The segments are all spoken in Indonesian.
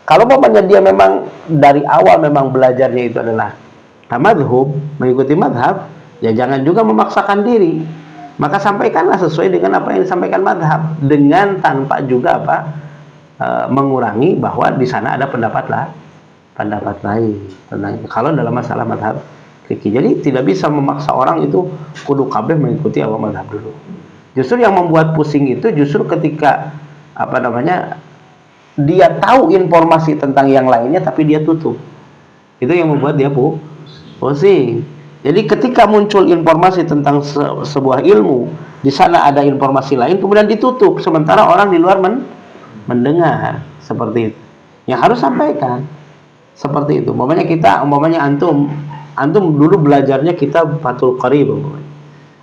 Kalau umpamanya dia memang dari awal memang belajarnya itu adalah tamadhub, mengikuti madhab, ya jangan juga memaksakan diri. Maka sampaikanlah sesuai dengan apa yang disampaikan madhab, dengan tanpa juga mengurangi bahwa di sana ada pendapat lain tentang kalau dalam masalah madhab fikih. Jadi tidak bisa memaksa orang itu kudu kabeh mengikuti apa madhab dulu. Justru yang membuat pusing itu justru ketika apa namanya dia tahu informasi tentang yang lainnya tapi dia tutup. Itu yang membuat dia pusing. Jadi ketika muncul informasi tentang sebuah ilmu, di sana ada informasi lain kemudian ditutup sementara orang di luar mendengar seperti itu. Yang harus sampaikan seperti itu. Umpamanya antum dulu belajarnya kitab Fathul Qarib umpamanya.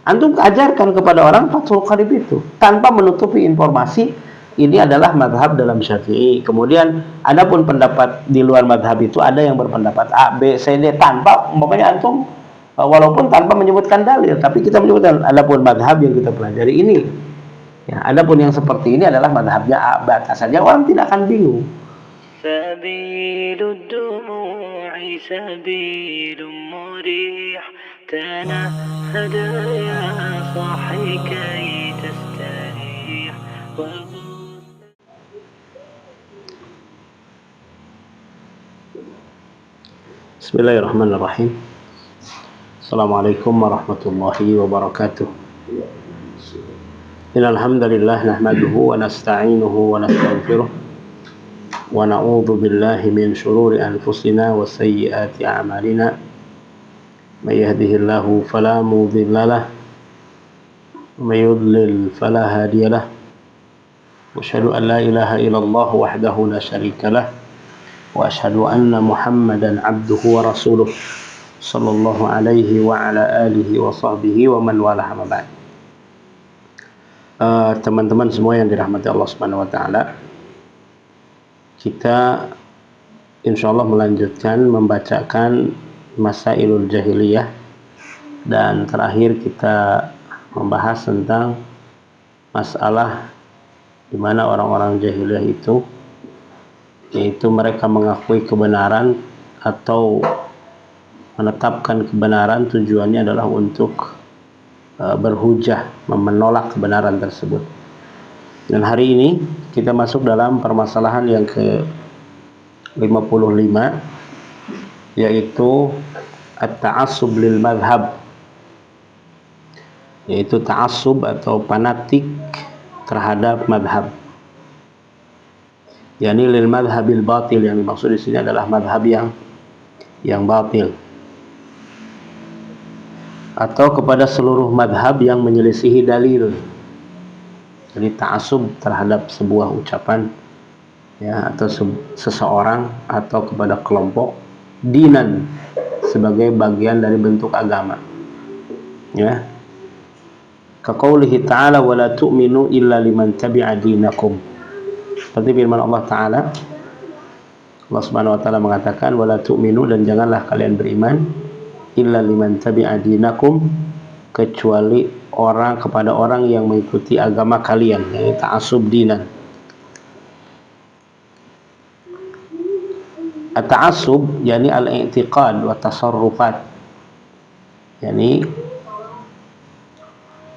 Antum ajarkan kepada orang Fathul Qarib itu tanpa menutupi informasi ini adalah madhab dalam Syafi'i. Kemudian adapun pendapat di luar madhab itu ada yang berpendapat A, B, C, D tanpa umpamanya antum walaupun tanpa menyebutkan dalil, tapi kita menyebutkan adapun madhab yang kita pelajari ini. Ya, adapun yang seperti ini adalah madhabnya A, B saja, orang tidak akan bingung. Sabilud dumu'i sabilun murih tanahhad ya sahi kay tastarih. Bismillahirrahmanirrahim. Assalamualaikum warahmatullahi wabarakatuh. Innal hamdalillah nahmaduhu wa nasta'inuhu wa nastaghfiruh wa na'udzu billahi min shururi anfusina wa sayyiati a'malina. May yahdihillahu fala mudilla lahu wa may yudlil fala hadiya lahu. Wa asyhadu an la ilaha illallah wahdahu la syarika lahu wa asyhadu anna Muhammadan abduhu wa rasuluh sallallahu alaihi wa ala alihi wa sahbihi wa man walah ma ba'd. Teman-teman semua yang dirahmati Allah Subhanahu wa taala, kita insyaallah melanjutkan membacakan Masailul Jahiliyah, dan terakhir kita membahas tentang masalah di mana orang-orang jahiliyah itu, yaitu mereka mengakui kebenaran atau menetapkan kebenaran tujuannya adalah untuk berhujah, menolak kebenaran tersebut. Dan hari ini kita masuk dalam permasalahan yang ke-55, yaitu at-ta'assub lil madhab, yaitu ta'assub atau fanatik terhadap madhab. Yani lil madhabil batil, yang dimaksud di sini adalah madhab yang batil, atau kepada seluruh madhab yang menyelisihi dalil. Jadi ta'assub terhadap sebuah ucapan, ya, atau seseorang atau kepada kelompok, dinan sebagai bagian dari bentuk agama, ya. Kaqaulihi ta'ala wa la tu'minu illa liman tabi'a dinakum. Seperti firman Allah Ta'ala, Allah Subhanahu wa taala mengatakan wa la tu'minu, dan janganlah kalian beriman, illa liman tabi'a dinakum, kecuali kepada orang yang mengikuti agama kalian, yaitu ta'assub dinan. At-ta'assub yani al-i'tiqad wa tasarrufat, yani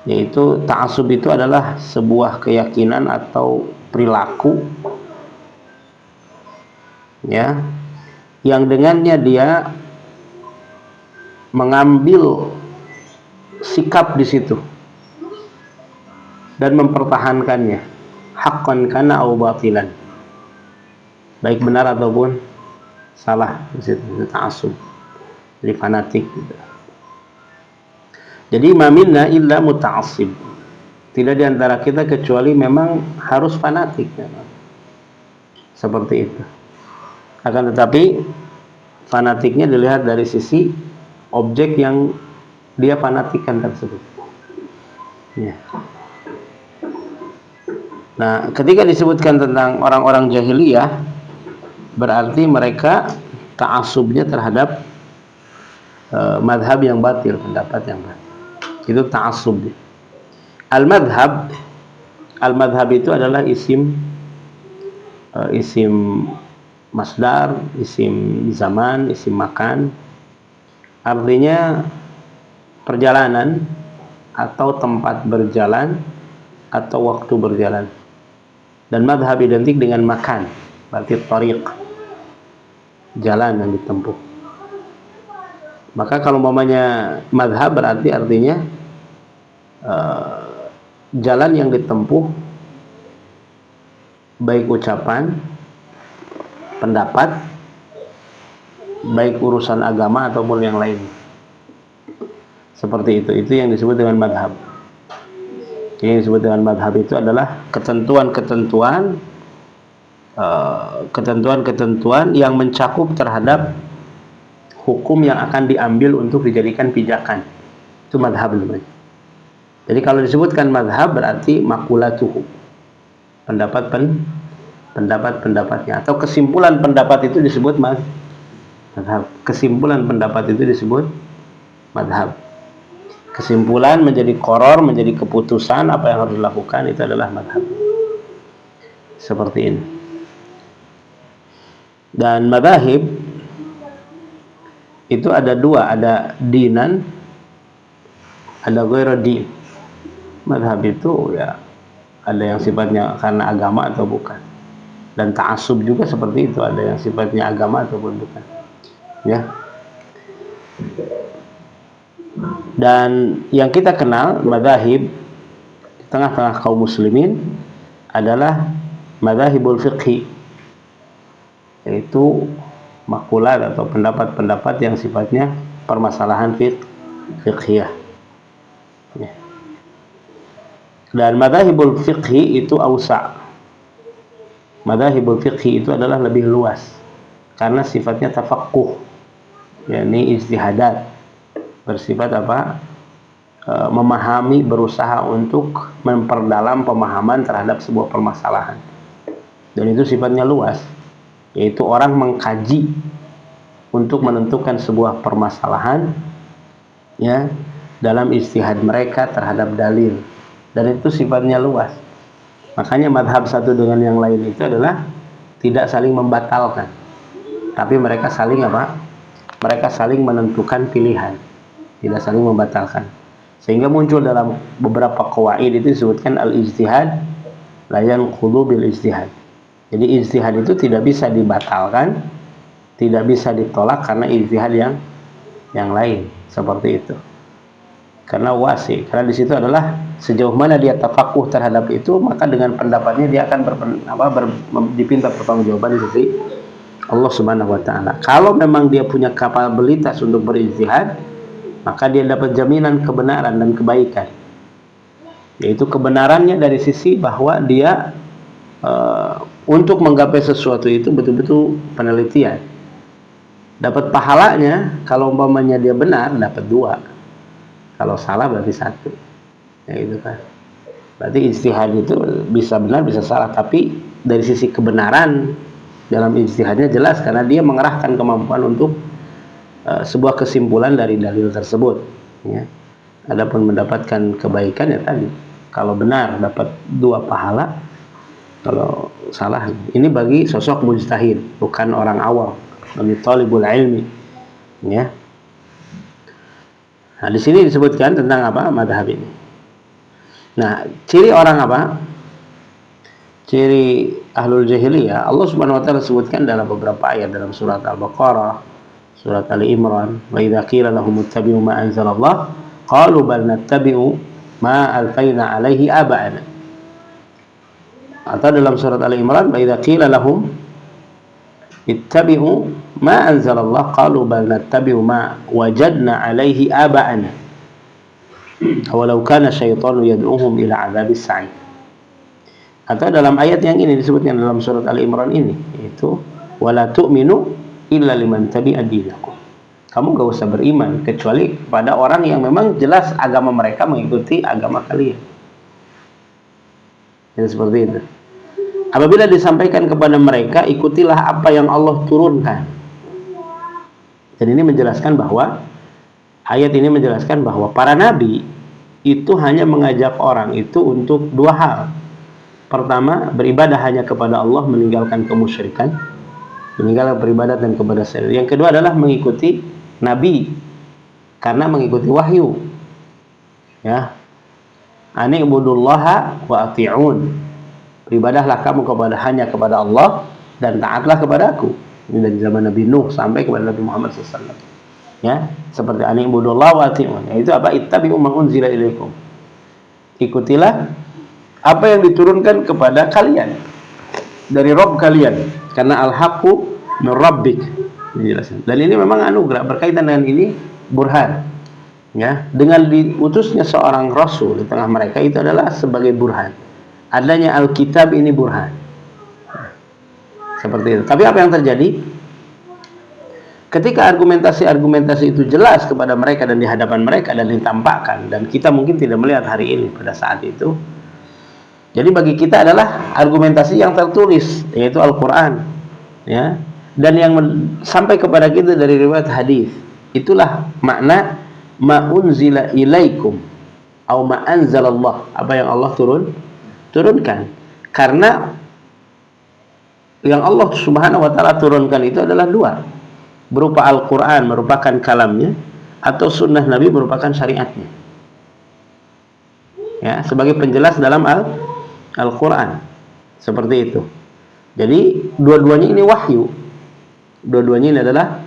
yaitu ta'assub itu adalah sebuah keyakinan atau perilaku, ya, yang dengannya dia mengambil sikap di situ dan mempertahankannya, haqqan kana au batilan, baik benar ataupun salah. Di situ ta'assub, jadi fanatik gitu. Jadi ma minna illa muta'assib, tidak diantara kita kecuali memang harus fanatik, memang seperti itu. Akan tetapi fanatiknya dilihat dari sisi objek yang dia fanatikan tersebut, ya. Nah, ketika disebutkan tentang orang-orang jahiliyah, berarti mereka ta'assubnya terhadap madhab yang batil, pendapat yang batil. Itu ta'assub. Al-madhab itu adalah isim masdar, isim zaman, isim makan. Artinya perjalanan atau tempat berjalan atau waktu berjalan. Dan madhab identik dengan makan, berarti tariq, jalan yang ditempuh. Maka kalau umpamanya madhab berarti artinya jalan yang ditempuh, baik ucapan, pendapat, baik urusan agama ataupun yang lain. Seperti itu yang disebut dengan madhab. Yang disebut dengan madhab itu adalah ketentuan-ketentuan yang mencakup terhadap hukum yang akan diambil untuk dijadikan pijakan. Itu madhab namanya. Jadi kalau disebutkan madhab berarti makulatuhu, pendapat-pendapatnya, atau kesimpulan pendapat itu disebut madhab. Kesimpulan pendapat itu disebut madhab. Kesimpulan menjadi qoror, menjadi keputusan apa yang harus dilakukan, itu adalah madhab. Seperti ini. Dan madhahib itu ada dua, ada dinan, ada ghairu din. Madhab itu ya ada yang sifatnya karena agama atau bukan. Dan ta'assub juga seperti itu, ada yang sifatnya agama ataupun bukan. Ya. Dan yang kita kenal madhahib di tengah-tengah kaum muslimin adalah madhahibul fiqhi, yaitu makulat atau pendapat-pendapat yang sifatnya permasalahan fiqhiyah. Ya. Dan madhahibul fiqhi itu awsa'. Madhahibul fiqhi itu adalah lebih luas karena sifatnya tafaqquh, yakni ijtihadat, bersifat memahami, berusaha untuk memperdalam pemahaman terhadap sebuah permasalahan. Dan itu sifatnya luas, yaitu orang mengkaji untuk menentukan sebuah permasalahan ya dalam ijtihad mereka terhadap dalil. Dan itu sifatnya luas. Makanya madhab satu dengan yang lain itu adalah tidak saling membatalkan, tapi mereka saling mereka saling menentukan pilihan, tidak saling membatalkan. Sehingga muncul dalam beberapa qawaid itu disebutkan al-ijtihad la yanqudhu bil ijtihad. Jadi ijtihad itu tidak bisa dibatalkan, tidak bisa ditolak karena ijtihad yang lain, seperti itu. Karena wasi, karena di situ adalah sejauh mana dia tafakuh terhadap itu, maka dengan pendapatnya dia akan dipinta pertanggungjawaban dari Allah Subhanahu wa taala. Kalau memang dia punya kapabilitas untuk berijtihad, maka dia dapat jaminan kebenaran dan kebaikan. Yaitu kebenarannya dari sisi bahwa dia untuk menggapai sesuatu itu betul-betul penelitian. Dapat pahalanya kalau umpamanya dia benar dapat 2. Kalau salah berarti 1. Ya gitu kan. Berarti ijtihad itu bisa benar bisa salah, tapi dari sisi kebenaran dalam ijtihadnya jelas karena dia mengerahkan kemampuan untuk sebuah kesimpulan dari dalil tersebut. Ya. Adapun mendapatkan kebaikan ya tadi, kalau benar dapat 2 pahala, kalau salah ini bagi sosok mujtahid, bukan orang awam, bagi talibul ilmi. Ya. Nah, di sini disebutkan tentang madhab ini. Nah, ciri orang ciri ahlul jahiliyah, Allah Subhanahu wa taala sebutkan dalam beberapa ayat dalam surat Al-Baqarah, surat Ali Imran, wa idza qila lahum ittabi'u ma anzalallah qalu bal nattabi'u ma alfayna alaihi aba'ana. Atau dalam surat Ali Imran, wa idza qila lahum ittabi'u ma anzalallah qalu bal nattabi'u ma wajadna alaihi aba'ana walau kana syaitanu yad'uhum ila 'adzabis sa'ir. Atau dalam ayat yang ini disebutkan dalam surat Ali Imran ini, yaitu wala tu'minu illa liman tabi'a dinakum. Kamu gak usah beriman kecuali kepada orang yang memang jelas agama mereka mengikuti agama kalian. Jadi seperti itu. Apabila disampaikan kepada mereka, ikutilah apa yang Allah turunkan. Dan ini menjelaskan bahwa ayat ini menjelaskan bahwa para nabi itu hanya mengajak orang itu untuk 2 hal. Pertama, beribadah hanya kepada Allah, meninggalkan kemusyrikan. meninggalkan peribadatan kepada selain. Yang kedua adalah mengikuti nabi karena mengikuti wahyu. Ya. Ani ibudullaha wa ati'un. Beribadahlah kamu hanya kepada Allah dan taatlah kepadaku. Ini dari zaman Nabi Nuh sampai kepada Nabi Muhammad SAW. Ya, seperti ani ibudullaha wa ati'un. Yaitu apa? Ittabi'u ma unzila ilaikum. Ikutilah apa yang diturunkan kepada kalian dari Rabb kalian, karena al-haqqu min rabbik. Dan ini memang anugerah, berkaitan dengan ini burhan. Ya, dengan diutusnya seorang rasul di tengah mereka itu adalah sebagai burhan. Adanya Alkitab ini burhan. Seperti itu. Tapi apa yang terjadi? Ketika argumentasi-argumentasi itu jelas kepada mereka dan di hadapan mereka dan ditampakkan, dan kita mungkin tidak melihat hari ini pada saat itu. Jadi bagi kita adalah argumentasi yang tertulis, yaitu Al-Quran, ya, dan yang sampai kepada kita dari riwayat hadis. Itulah makna ma'unzila ilaikum atau ma'anzalallah, apa yang Allah turunkan. Karena yang Allah Subhanahu wa taala turunkan itu adalah dua, berupa Al-Quran merupakan kalamnya, atau sunnah Nabi merupakan syariatnya, ya, sebagai penjelas dalam Al-Quran. Seperti itu. Jadi dua-duanya ini wahyu. Dua-duanya ini adalah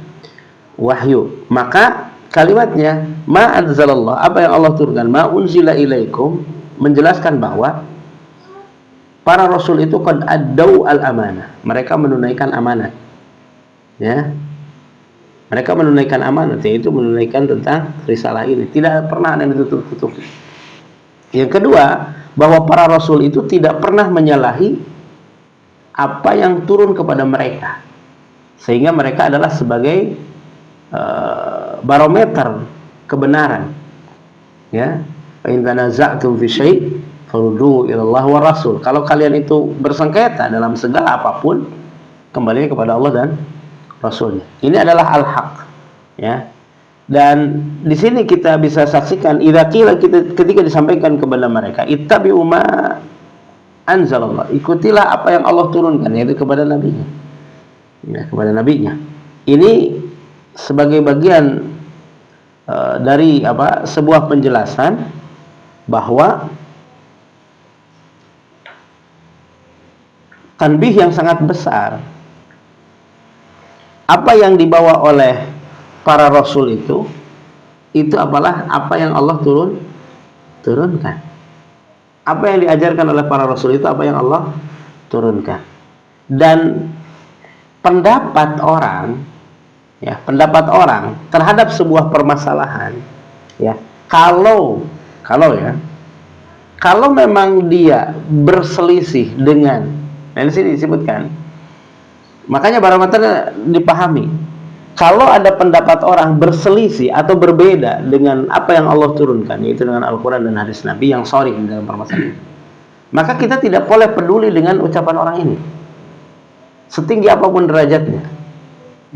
wahyu. Maka kalimatnya ma anzalallah, apa yang Allah turunkan, ma unzila ilaikum, menjelaskan bahwa para rasul itu qad addau al-amanah. Mereka menunaikan amanat. Ya. Mereka menunaikan amanat, yaitu menunaikan tentang risalah ini. Tidak pernah ada yang ditutup-tutupi. Yang kedua, bahwa para rasul itu tidak pernah menyalahi apa yang turun kepada mereka, sehingga mereka adalah sebagai barometer kebenaran. Ya, fa in tanaza'tum fi syai' farudduhu ila Allah wa Rasul. Kalau kalian itu bersengketa dalam segala apapun, kembali kepada Allah dan Rasulnya. Ini adalah al-haq. Ya. Dan di sini kita bisa saksikan ketika disampaikan kepada mereka, ittabi'u ma anzalallah, ikutilah apa yang Allah turunkan, yaitu kepada nabinya. Ya, kepada nabinya. Ini sebagai bagian dari sebuah penjelasan bahwa tanbih yang sangat besar apa yang dibawa oleh para rasul itu apalah apa yang Allah turunkan. Apa yang diajarkan oleh para rasul itu apa yang Allah turunkan. Dan pendapat orang terhadap sebuah permasalahan, ya, kalau memang dia berselisih dengan, dan di sini disebutkan, makanya barometernya dipahami. Kalau ada pendapat orang berselisih atau berbeda dengan apa yang Allah turunkan, yaitu dengan Al-Quran dan hadis Nabi yang sharih dalam permasalahan itu, maka kita tidak boleh peduli dengan ucapan orang ini, setinggi apapun derajatnya.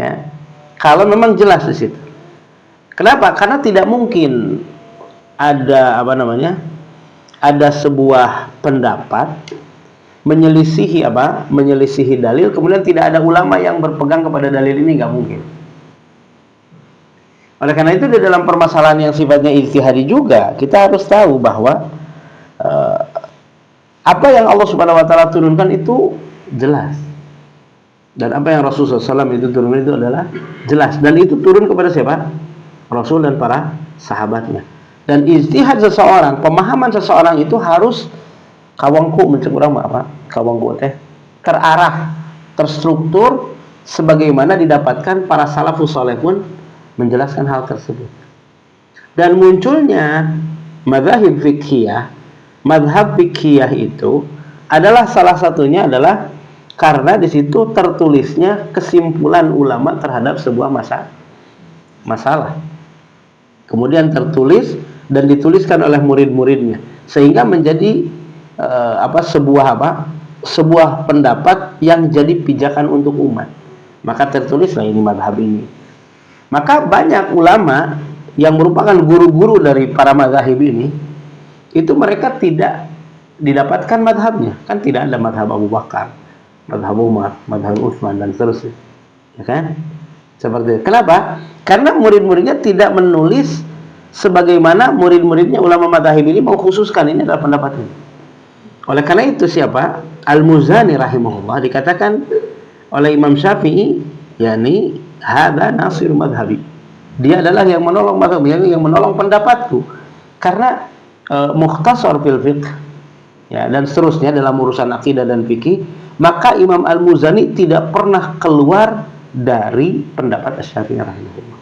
Ya. Kalau memang jelas di situ. Kenapa? Karena tidak mungkin ada ada sebuah pendapat menyelisihi dalil, kemudian tidak ada ulama yang berpegang kepada dalil ini, nggak mungkin. Oleh karena itu di dalam permasalahan yang sifatnya ijtihadi juga kita harus tahu bahwa apa yang Allah Subhanahu wa taala turunkan itu jelas. Dan apa yang Rasulullah SAW itu turunkan itu adalah jelas. Dan itu turun kepada siapa? Rasul dan para sahabatnya. Dan ijtihad seseorang, pemahaman seseorang itu harus kawangku terarah, terstruktur sebagaimana didapatkan para salafus saleh pun menjelaskan hal tersebut. Dan munculnya madhab fiqhiyah itu adalah salah satunya adalah karena di situ tertulisnya kesimpulan ulama terhadap sebuah masalah. Kemudian tertulis dan dituliskan oleh murid-muridnya, sehingga menjadi sebuah pendapat yang jadi pijakan untuk umat. Maka tertulislah ini madhab ini. Maka banyak ulama yang merupakan guru-guru dari para mazhab ini, itu mereka tidak didapatkan madhabnya. Kan tidak ada madhab Abu Bakar, madhab Umar, madhab Utsman dan seterusnya. ya kan? Seperti itu. Kenapa? Karena murid-muridnya tidak menulis sebagaimana murid-muridnya ulama madzhab ini mengkhususkan ini adalah pendapat ini. Oleh karena itu siapa? Al-Muzani rahimahullah dikatakan oleh Imam Syafi'i, yakni hada nasir madhabi. Dia adalah yang menolong madhab, yang menolong pendapatku. Karena mukhtasar fil fiqh, ya, dan seterusnya dalam urusan akidah dan fikih, maka Imam Al-Muzani tidak pernah keluar dari pendapat Asy-Syafi'i rahimahullah.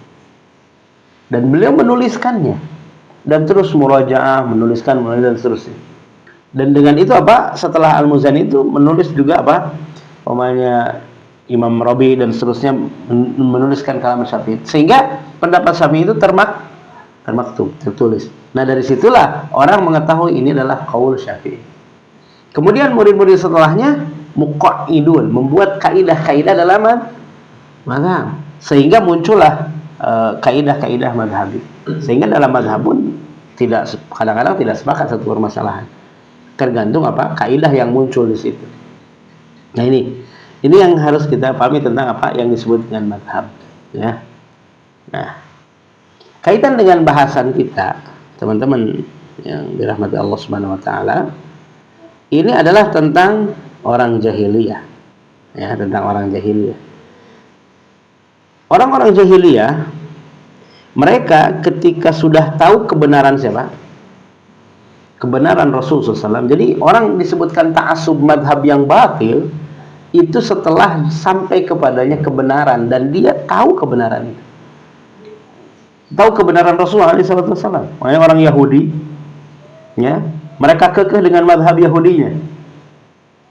Dan beliau menuliskannya dan terus murajaah, menulis dan seterusnya. Dan dengan itu apa? Setelah Al-Muzani itu menulis juga apa? Umpamanya Imam Rabi dan seterusnya menuliskan kalam Syafi'i. Sehingga pendapat Syafi'i itu termaktub, tertulis. Nah, dari situlah orang mengetahui ini adalah qaul Syafi'i. Kemudian murid-murid setelahnya muqaidun, membuat kaidah-kaidah dalam mazhab. Sehingga muncullah kaidah-kaidah mazhabi. Sehingga dalam mazhab pun kadang-kadang tidak sepakat satu permasalahan. Tergantung apa kaidah yang muncul di situ. Nah, ini yang harus kita pahami tentang apa yang disebut dengan mazhab, ya. Nah, kaitan dengan bahasan kita, teman-teman yang dirahmati Allah Subhanahu wa taala, ini adalah tentang orang jahiliyah. Ya, tentang orang jahiliyah. Orang-orang jahiliyah, mereka ketika sudah tahu kebenaran siapa? Kebenaran Rasul SAW. Jadi orang disebutkan ta'assub madhab yang batil itu setelah sampai kepadanya kebenaran dan dia tahu kebenaran itu. Tahu kebenaran Rasulullah SAW. Makanya orang Yahudi, ya, mereka kekeh dengan madhab Yahudinya,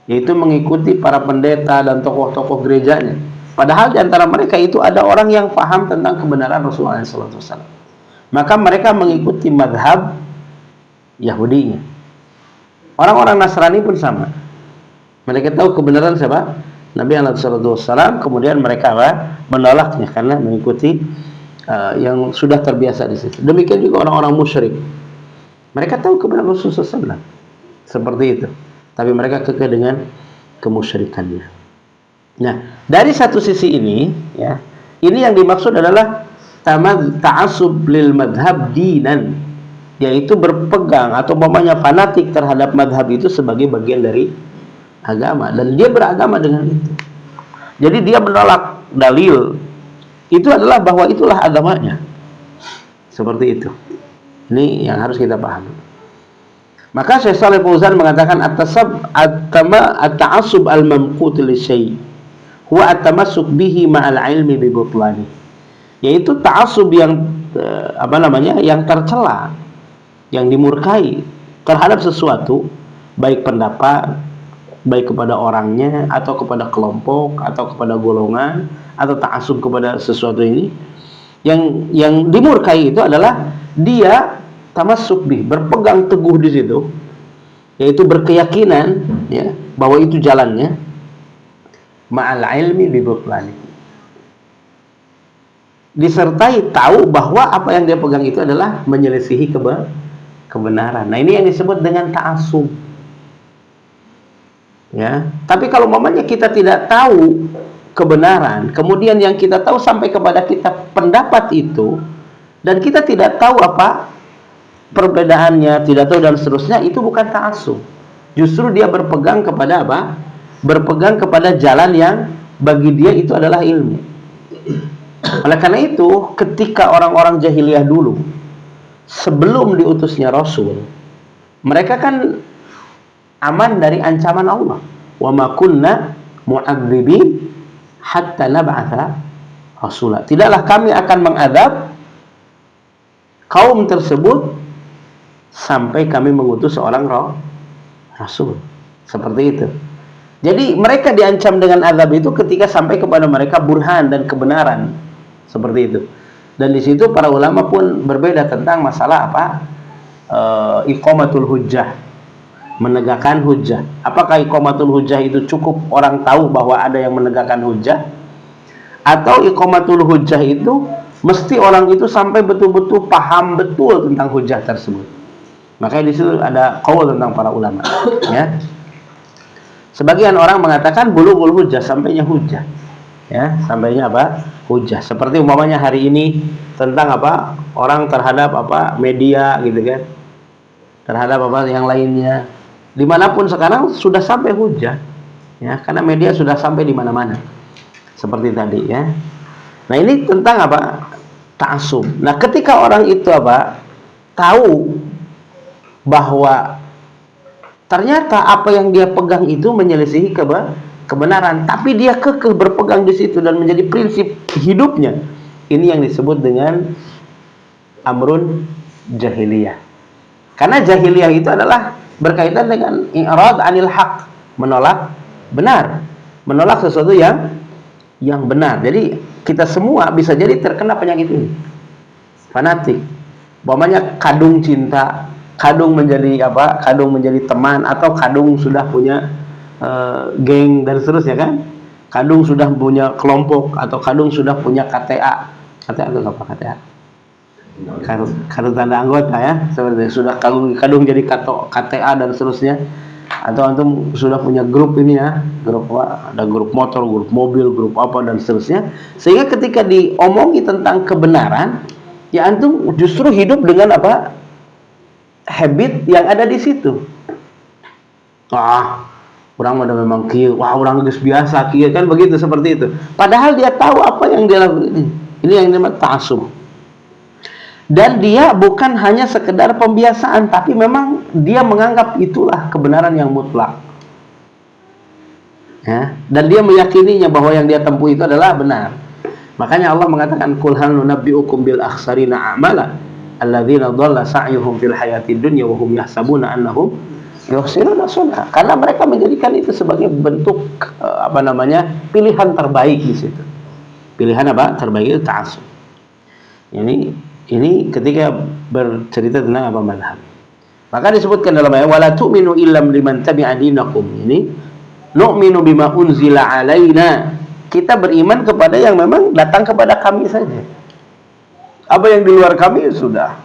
yaitu mengikuti para pendeta dan tokoh-tokoh gerejanya. Padahal di antara mereka itu ada orang yang paham tentang kebenaran Rasulullah SAW. Maka mereka mengikuti madhab Yahudinya. Orang-orang Nasrani pun sama. Mereka tahu kebenaran siapa? Nabi SAW. Kemudian mereka menolaknya karena mengikuti yang sudah terbiasa di situ. Demikian juga orang-orang musyrik. Mereka tahu kebenaran Rasulullah SAW. Seperti itu. Tapi mereka kekeh dengan kemusyrikannya. Nah, dari satu sisi ini, ya, ini yang dimaksud adalah ta'assub lil madhab dinan, yaitu berpegang atau umpamanya fanatik terhadap madhab itu sebagai bagian dari agama, dan dia beragama dengan itu. Jadi dia menolak dalil itu adalah bahwa itulah agamanya. Seperti itu. Ini yang harus kita pahami. Maka Syekh Shalih Fauzan mengatakan at-ta'assub al-mamqut li syai' huwa at-tamassuk bihi ma'al ilmi bi butlani. Yaitu ta'assub yang yang tercela, yang dimurkai terhadap sesuatu, baik pendapat, baik kepada orangnya atau kepada kelompok atau kepada golongan, atau ta'assub kepada sesuatu ini, yang dimurkai itu adalah dia tamassuk bih, berpegang teguh di situ, yaitu berkeyakinan, ya, bahwa itu jalannya, ma'al ilmi bi butlani, disertai tahu bahwa apa yang dia pegang itu adalah menyelisihi kebenaran. Nah, ini yang disebut dengan ta'assub. Ya, tapi kalau mamanya kita tidak tahu kebenaran, kemudian yang kita tahu sampai kepada kita pendapat itu, dan kita tidak tahu apa perbedaannya, tidak tahu dan seterusnya, itu bukan ta'assub. Justru dia berpegang kepada apa? Berpegang kepada jalan yang bagi dia itu adalah ilmu. Oleh karena itu, ketika orang-orang jahiliyah dulu, sebelum diutusnya Rasul, mereka kan aman dari ancaman Allah. Wa ma kunna mu'adzibin hatta nab'atha rasula. Tidaklah kami akan mengadab kaum tersebut sampai kami mengutus seorang rasul. Seperti itu. Jadi mereka diancam dengan azab itu ketika sampai kepada mereka burhan dan kebenaran. Seperti itu. Dan di situ para ulama pun berbeda tentang masalah apa? Iqamatul hujjah, menegakkan hujjah. Apakah iqamatul hujjah itu cukup orang tahu bahwa ada yang menegakkan hujjah, atau iqamatul hujjah itu mesti orang itu sampai betul-betul paham betul tentang hujjah tersebut. Makanya di situ ada qaul tentang para ulama, ya. Sebagian orang mengatakan bulughul hujjah, sampainya hujjah. Ya, sampainya apa? Hujah. Seperti umpamanya hari ini tentang apa? Orang terhadap apa? Media gitu kan. Terhadap apa yang lainnya. Dimanapun sekarang sudah sampai hujah. Ya, karena media sudah sampai di mana-mana. Seperti tadi ya. Nah, ini tentang apa? Ta'assub. Nah, ketika orang itu apa? Tahu bahwa ternyata apa yang dia pegang itu menyelisihi kebenaran, tapi dia kekeh berpegang di situ dan menjadi prinsip hidupnya. Ini yang disebut dengan amrun jahiliyah. Karena jahiliyah itu adalah berkaitan dengan i'rad anil haq, menolak benar, menolak sesuatu yang benar. Jadi kita semua bisa jadi terkena penyakit ini, fanatik. Umpamanya kadung cinta, kadung menjadi apa? Kadung menjadi teman, atau kadung sudah punya geng dan seterusnya kan? Kadung sudah punya kelompok, atau kadung sudah punya KTA. KTA itu apa KTA? Kartu tanda anggota ya, seperti sudah kadung jadi KTA dan seterusnya. Atau antum sudah punya grup ini ya, grup apa? Ada grup motor, grup mobil, grup apa dan seterusnya. Sehingga ketika diomongi tentang kebenaran, ya antum justru hidup dengan apa? Habit yang ada di situ. Orang udah memang kieu, orang geus biasa kieu kan, begitu, seperti itu. Padahal dia tahu apa yang dia lakukan. Ini yang namanya ta'assub. Dan dia bukan hanya sekedar pembiasaan, tapi memang dia menganggap itulah kebenaran yang mutlak. Ya, dan dia meyakininya bahwa yang dia tempuh itu adalah benar. Makanya Allah mengatakan, "Qul hal nunabbi'ukum bil akhsarina a'mala alladzina dhalla sa'yuhum fil hayatid dunya wa hum yahsabuna annahum yuhsinuna sun'a." Karena mereka menjadikan itu sebagai bentuk pilihan terbaik di situ. Pilihan apa? Terbaik itu ta'assub. Ini ketika bercerita tentang apa mazhab. Maka disebutkan dalam ayat wala tu'minu illam liman tabi'a dinakum. Ini nu'minu bima unzila alaina. Kita beriman kepada yang memang datang kepada kami saja. Apa yang di luar kami sudah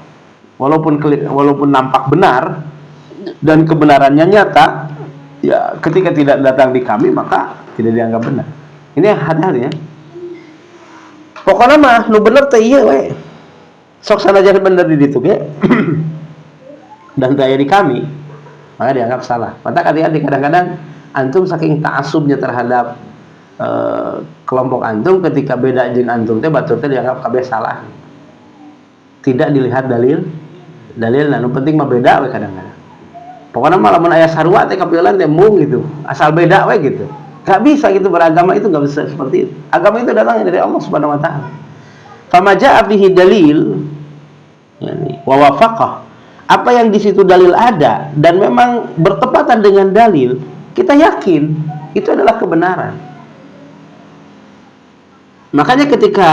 walaupun nampak benar dan kebenarannya nyata, ya ketika tidak datang di kami maka tidak dianggap benar. Ini hati-hati ya. Pokoknya mah nu bener teh ieu we. Sok sanajan bener di ditu ge dan daya di kami, maka dianggap salah. Maka hati-hati, kadang-kadang antum saking ta'assubnya terhadap kelompok antum, ketika beda jeung antum teh batur teh dianggap kabeh salah. Tidak dilihat dalil nu penting mah beda we kadang-kadang. Pokoknya mah lamun aya sarua teh kapieulan teh mung gitu, asal beda we gitu. Gak bisa gitu, beragama itu gak bisa seperti itu. Agama itu datangnya dari Allah Subhanahu wa taala. Fama jaa bihi dalil, yani wa wafaqah, apa yang di situ dalil ada dan memang bertepatan dengan dalil, kita yakin itu adalah kebenaran. Makanya ketika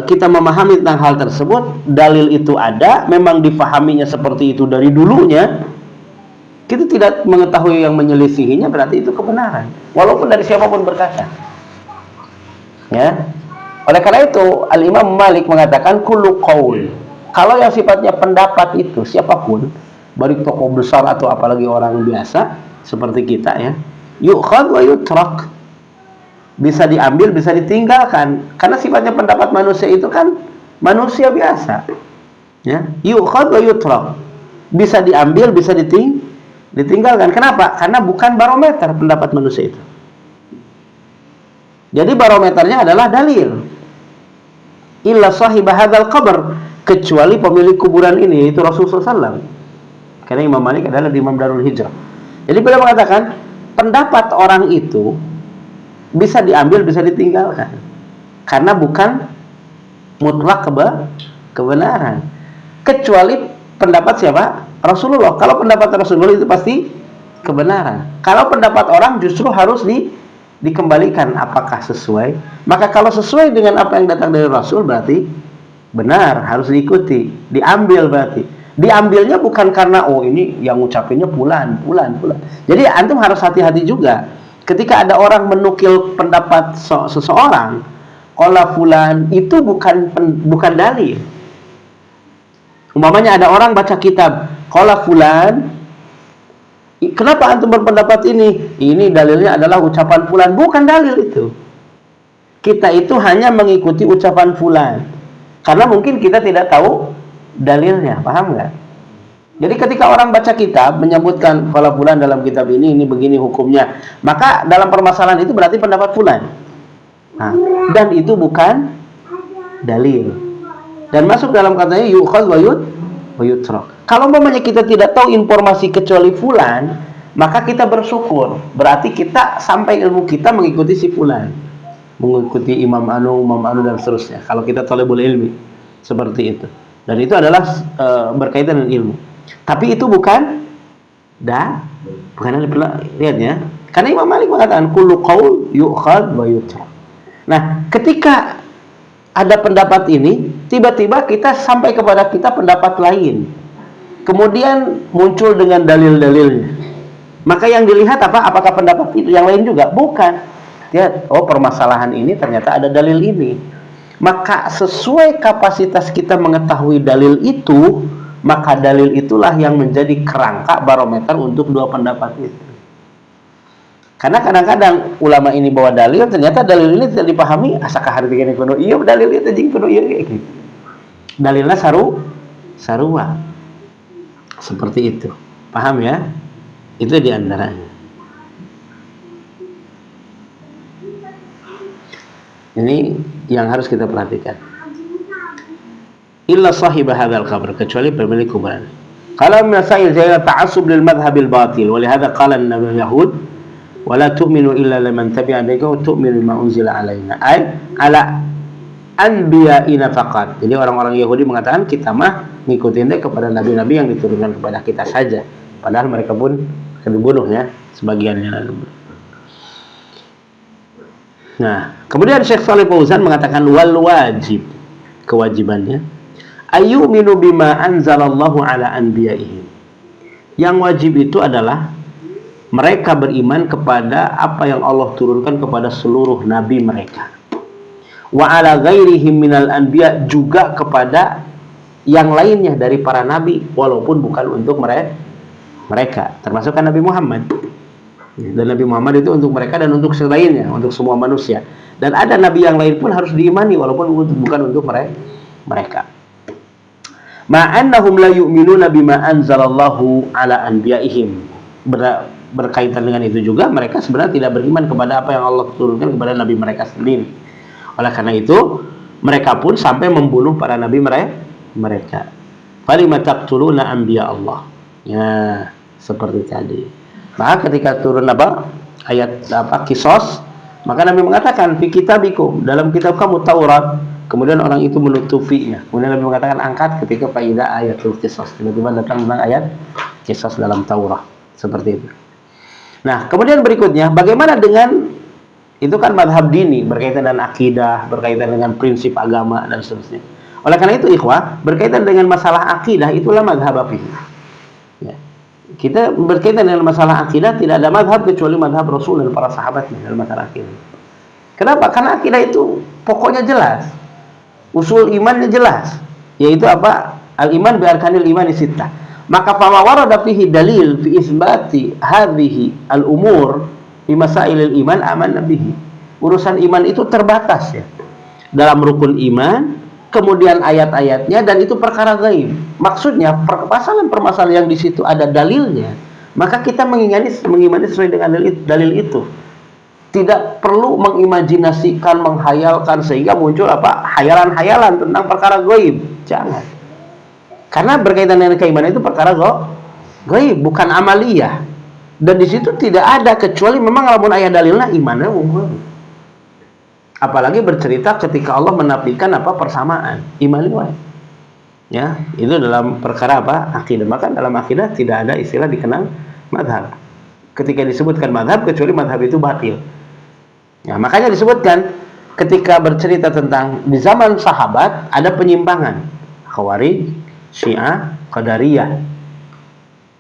kita memahami tentang hal tersebut, dalil itu ada, memang difahaminya seperti itu dari dulunya, kita tidak mengetahui yang menyelisihinya, berarti itu kebenaran, walaupun dari siapapun berkata. Ya. Oleh karena itu, Al-Imam Malik mengatakan kullu qaul, kalau yang sifatnya pendapat itu siapapun, baik tokoh besar atau apalagi orang biasa seperti kita ya, yu'khad wa yutrak, bisa diambil bisa ditinggalkan, karena sifatnya pendapat manusia itu kan manusia biasa ya. Yu'khad wa yutrak, bisa diambil bisa ditinggalkan. Kenapa? Karena bukan barometer pendapat manusia itu. Jadi barometernya adalah dalil. Illa sahibah hadzal qabr, kecuali pemilik kuburan ini, yaitu Rasulullah SAW. Karena Imam Malik adalah Imam Darul Hijrah. Jadi beliau mengatakan pendapat orang itu bisa diambil bisa ditinggalkan, karena bukan mutlak kebenaran. Kecuali pendapat siapa? Rasulullah. Kalau pendapat Rasulullah itu pasti kebenaran. Kalau pendapat orang justru harus dikembalikan apakah sesuai. Maka kalau sesuai dengan apa yang datang dari Rasul berarti benar, harus diikuti, diambil. Berarti diambilnya bukan karena ini yang ngucapinnya fulan. Jadi antum harus hati-hati juga ketika ada orang menukil pendapat seseorang, qala fulan, itu bukan dalil. Umpamanya ada orang baca kitab qala fulan, kenapa antum berpendapat ini? Ini dalilnya adalah ucapan fulan, bukan dalil itu. Kita itu hanya mengikuti ucapan fulan. Karena mungkin kita tidak tahu dalilnya, paham nggak? Jadi ketika orang baca kitab menyebutkan fala fulan dalam kitab ini begini hukumnya, maka dalam permasalahan itu berarti pendapat fulan. Nah, dan itu bukan dalil. Dan masuk dalam katanya yukhadz wa yutrak. Kalau umpamanya kita tidak tahu informasi kecuali fulan, maka kita bersyukur. Berarti kita sampai ilmu kita mengikuti si fulan, mengikuti imam anu dan seterusnya. Kalau kita thalibul ilmi seperti itu. Dan itu adalah berkaitan dengan ilmu. Tapi itu bukan lihat ya. Karena Imam Malik mengatakan kullu qaul yu'khadz wa yutrak. Nah, ketika ada pendapat ini, tiba-tiba kita sampai kepada kita pendapat lain. Kemudian muncul dengan dalil-dalilnya. Maka yang dilihat apa? Apakah pendapat itu yang lain juga? Bukan. Ya, oh permasalahan ini ternyata ada dalil ini. Maka sesuai kapasitas kita mengetahui dalil itu, maka dalil itulah yang menjadi kerangka barometer untuk dua pendapat itu. Karena kadang-kadang ulama ini bawa dalil, ternyata dalil ini tidak dipahami, asakah harti ini kuno iya dalil itu jeung kuno iya gitu. Dalilnya sarua. Seperti itu. Paham ya? Itu diantaranya. Ini yang harus kita perhatikan. Illa sahibah hadzal qabr, kecuali pemilik kuburan. Kalau masail jahil ta'assub lil madhhabil batil, wa lihadza qala an-nabiy yahud wa la tu'minu illa liman tabi'a dika wa tu'minu bima unzila alaina ay ala anbiya'ina faqat. Jadi orang-orang Yahudi mengatakan kita mah ngikutin deh kepada nabi-nabi yang diturunkan kepada kita saja, padahal mereka pun dibunuh ya sebagiannya. Nah, kemudian Syekh Shalih Fauzan mengatakan wal wajib, kewajibannya ayyuminu bima anzalallahu ala anbiya'ihim. Yang wajib itu adalah mereka beriman kepada apa yang Allah turunkan kepada seluruh nabi mereka. Wa ala ghairihim minal anbiya, juga kepada yang lainnya dari para nabi walaupun bukan untuk mereka, termasuk kan Nabi Muhammad. Dan Nabi Muhammad itu untuk mereka dan untuk selainnya, untuk semua manusia. Dan ada nabi yang lain pun harus diimani walaupun bukan untuk mereka. Ma'annahum la yu'minuna bima anzalallahu ala anbiya'ihim. Berkaitan dengan itu juga mereka sebenarnya tidak beriman kepada apa yang Allah turunkan kepada nabi mereka sendiri. Oleh karena itu mereka pun sampai membunuh para nabi mereka. Falima taqtuluna anbiya Allah. Ya, seperti tadi. Maka ketika turun ayat Qisas, maka Nabi mengatakan fi kitabikum, dalam kitab kamu Taurat. Kemudian orang itu menutupinya. Kemudian Nabi mengatakan angkat ketika faida ayatul Qisas. Tiba-tiba datang tentang ayat Qisas dalam Taurat. Seperti itu. Nah, kemudian berikutnya, bagaimana dengan itu kan madhab dini, berkaitan dengan akidah, berkaitan dengan prinsip agama dan seterusnya. Oleh karena itu ikhwah, berkaitan dengan masalah akidah itulah madhab fiqih. Ya. Kita berkaitan dengan masalah akidah tidak ada madhab kecuali madhab Rasul dan para sahabatnya dalam masalah akidah. Kenapa? Karena akidah itu pokoknya jelas, usul imannya jelas, yaitu apa? Al-iman bi arkanil imani sittah. Maka fama warada fihi dalil fi isbati hadhihi al-umur fi masailil iman aman bihi. Urusan iman itu terbatas ya. Dalam rukun iman, kemudian ayat-ayatnya, dan itu perkara gaib. Maksudnya permasalahan yang di situ ada dalilnya, maka kita mengimani sesuai dengan dalil itu. Tidak perlu mengimajinasikan, menghayalkan sehingga muncul hayalan-hayalan tentang perkara gaib. Jangan. Karena berkaitan dengan keimanan itu perkara gaib, bukan amaliyah. Dan di situ tidak ada kecuali memang lamun ayat dalilnya imannya umum. Apalagi bercerita ketika Allah menafikan persamaan iman wae. Ya, itu dalam perkara akidah. Maka dalam akidah tidak ada istilah dikenal madhab. Ketika disebutkan madhab kecuali madhab itu batil. Ya, makanya disebutkan ketika bercerita tentang di zaman sahabat ada penyimpangan Khawarij, Syiah, Qadariyah.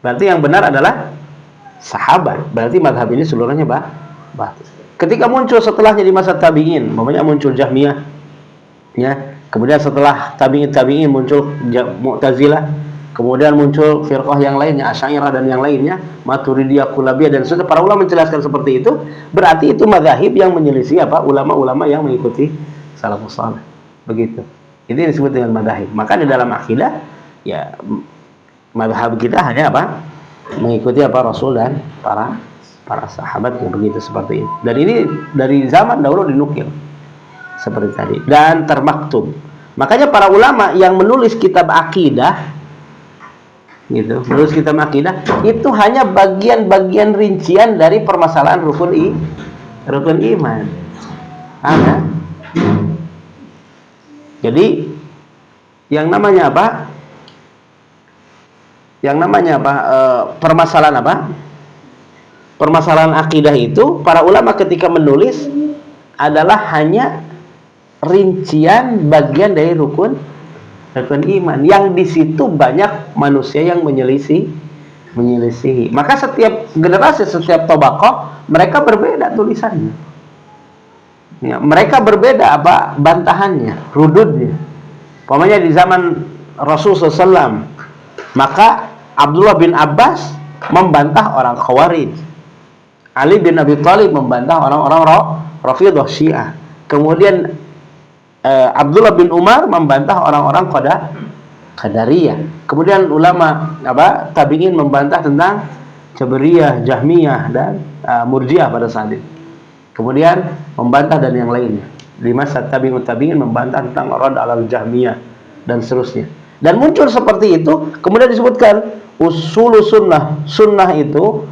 Berarti yang benar adalah sahabat. Berarti madhab ini seluruhnya batil. Ketika muncul setelahnya di masa tabi'in, namanya muncul Jahmiyah, ya. Kemudian setelah tabi'in muncul Mu'tazilah, Kemudian muncul firqah yang lainnya, Asy'ariyah dan yang lainnya, Maturidiyah, Kullabiyah, dan sudah para ulama menjelaskan seperti itu. Berarti itu mazhab yang menyelisih apa? Ulama-ulama yang mengikuti salafus saleh. Begitu. Ini disebut dengan mazhab. Maka di dalam akidah ya mazhab kita hanya apa? Mengikuti apa Rasul dan para sahabat yang begitu seperti itu. Dan ini dari zaman dahulu dinukil seperti tadi dan termaktub. Makanya para ulama yang menulis kitab akidah gitu, menulis kitab akidah itu hanya bagian-bagian rincian dari permasalahan rukun iman. Ada. Jadi yang namanya apa? Permasalahan apa? Permasalahan akidah itu para ulama ketika menulis adalah hanya rincian bagian dari rukun iman yang di situ banyak manusia yang menyelisihi. Maka setiap generasi, setiap tobaqoh mereka berbeda tulisannya. Ya, mereka berbeda apa bantahannya, rududnya. Umpamanya di zaman Rasulullah SAW, maka Abdullah bin Abbas membantah orang Khawarij. Ali bin Abi Thalib membantah orang-orang Rafidhah Syiah. Kemudian Abdullah bin Umar membantah orang-orang Qadariyah. Kemudian ulama tabi'in membantah tentang Jabariyah, Jahmiyah dan Murji'ah pada saat itu. Kemudian membantah dan yang lainnya. Di masa tabi'in membantah tentang rad alal Jahmiyah dan seterusnya. Dan muncul seperti itu, kemudian disebutkan usul sunnah itu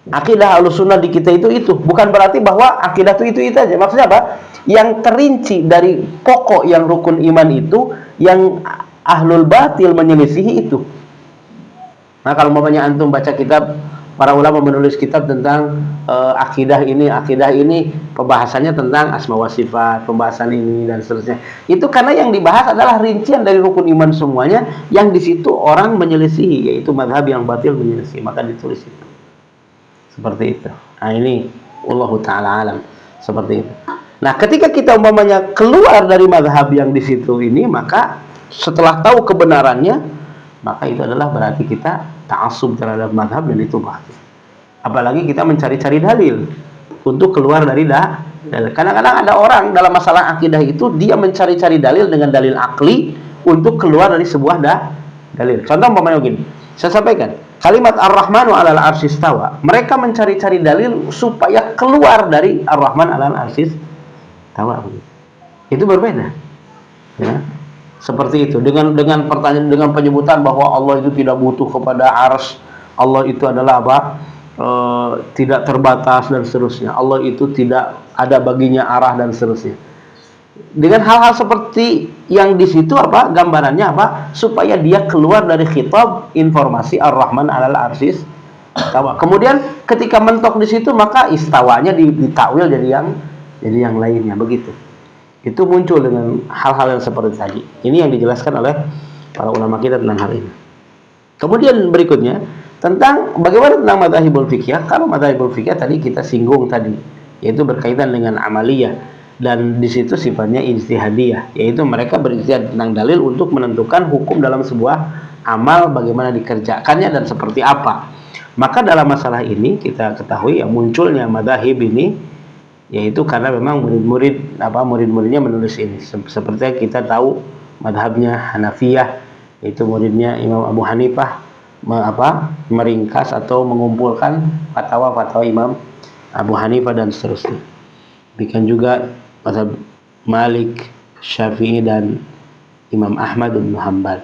akidah Ahlussunnah di kita itu. Bukan berarti bahwa akidah itu aja. Maksudnya apa? Yang terinci dari pokok yang rukun iman itu, yang ahlul batil menyelisihi itu. Nah, kalau umpamanya antum baca kitab, para ulama menulis kitab tentang akidah ini, pembahasannya tentang asma wa sifat, pembahasan ini dan seterusnya. Itu karena yang dibahas adalah rincian dari rukun iman semuanya, yang di situ orang menyelisihi, yaitu mazhab yang batil menyelisihi, maka ditulis itu. Seperti itu. Nah, ini wallahu taala alam, seperti itu. Nah, ketika kita umpamanya keluar dari mazhab yang di situ ini, maka setelah tahu kebenarannya, maka itu adalah berarti kita ta'assub terhadap mazhab dan itu batil. Apalagi kita mencari-cari dalil untuk keluar dari dalil. Kadang-kadang ada orang dalam masalah akidah itu dia mencari-cari dalil dengan dalil akli untuk keluar dari sebuah dalil. Contoh umpamanya begini, saya sampaikan kalimat Ar-Rahmanu 'alal 'arsy istawa. Mereka mencari-cari dalil supaya keluar dari Ar-Rahman 'alal 'arsy istawa. Itu berbeda. Ya. Seperti itu. Dengan pertanyaan, dengan penyebutan bahwa Allah itu tidak butuh kepada arsy, Allah itu adalah apa? Tidak terbatas dan seterusnya. Allah itu tidak ada baginya arah dan seterusnya. Dengan hal-hal seperti yang di situ apa? Gambarannya apa? Supaya dia keluar dari khitab informasi Ar-Rahman 'alal 'arsy istawa. Kemudian ketika mentok di situ, maka istawanya ditakwil jadi yang lainnya, begitu. Itu muncul dengan hal-hal yang seperti tadi. Ini yang dijelaskan oleh para ulama kita tentang hal ini. Kemudian berikutnya tentang bagaimana tentang madzhabul fiqh. Kalau madzhabul fiqh tadi kita singgung tadi, yaitu berkaitan dengan amaliyah, dan di situ sifatnya ijtihadiyah, yaitu mereka berijtihad tentang dalil untuk menentukan hukum dalam sebuah amal, bagaimana dikerjakannya dan seperti apa. Maka dalam masalah ini kita ketahui yang munculnya madzhab ini, yaitu karena memang murid-muridnya menulis ini. Seperti kita tahu madhabnya Hanafiyah, yaitu muridnya Imam Abu Hanifah meringkas atau mengumpulkan fatwa-fatwa Imam Abu Hanifah dan seterusnya. Demikian juga madhab Malik, Syafi'i dan Imam Ahmad bin Hanbal.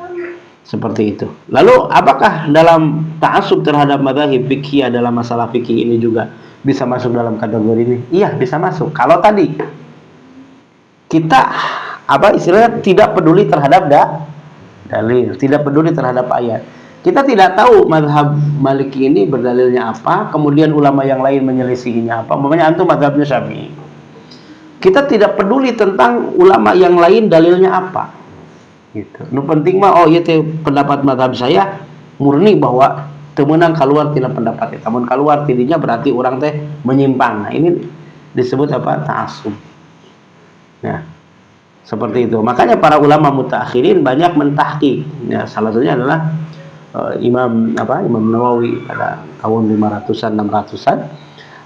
Seperti itu. Lalu apakah dalam ta'assub terhadap madzhab fikih dalam masalah fikih ini juga bisa masuk dalam kategori ini? Iya, bisa masuk. Kalau tadi kita istilahnya tidak peduli terhadap dalil, tidak peduli terhadap ayat. Kita tidak tahu mazhab Maliki ini berdalilnya apa, kemudian ulama yang lain menyelisihinya apa. Umpamanya antum mazhabnya Syafi'i. Kita tidak peduli tentang ulama yang lain dalilnya apa. Gitu. Nu penting mah pendapat mazhab saya murni bahwa temenang keluar tidak pendapat itu. Namun keluar tidinya berarti orang teh menyimpang. Nah, ini disebut apa? Ta'assub. Nah, seperti itu. Makanya para ulama mutaakhirin banyak mentahqiq. Ya, salah satunya adalah Imam Nawawi pada tahun 500-an 600-an,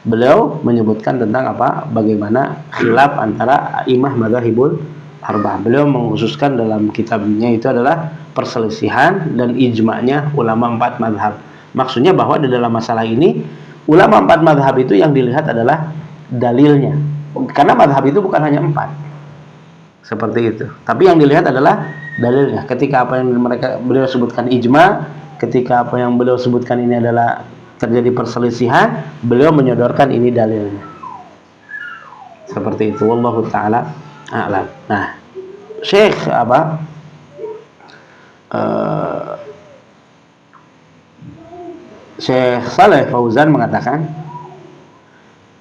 beliau menyebutkan tentang bagaimana khilaf antara imam madzhabul arba'ah. Beliau mengkhususkan dalam kitabnya itu adalah perselisihan dan ijma'nya ulama 4 mazhab. Maksudnya bahwa di dalam masalah ini ulama 4 mazhab itu yang dilihat adalah dalilnya. Karena mazhab itu bukan hanya 4. Seperti itu. Tapi yang dilihat adalah dalilnya. Ketika apa yang beliau sebutkan ijma', ketika apa yang beliau sebutkan ini adalah terjadi perselisihan, beliau menyodorkan ini dalilnya. Seperti itu. Wallahu taala a'lam. Nah, Syekh Syekh Saleh Fauzan mengatakan,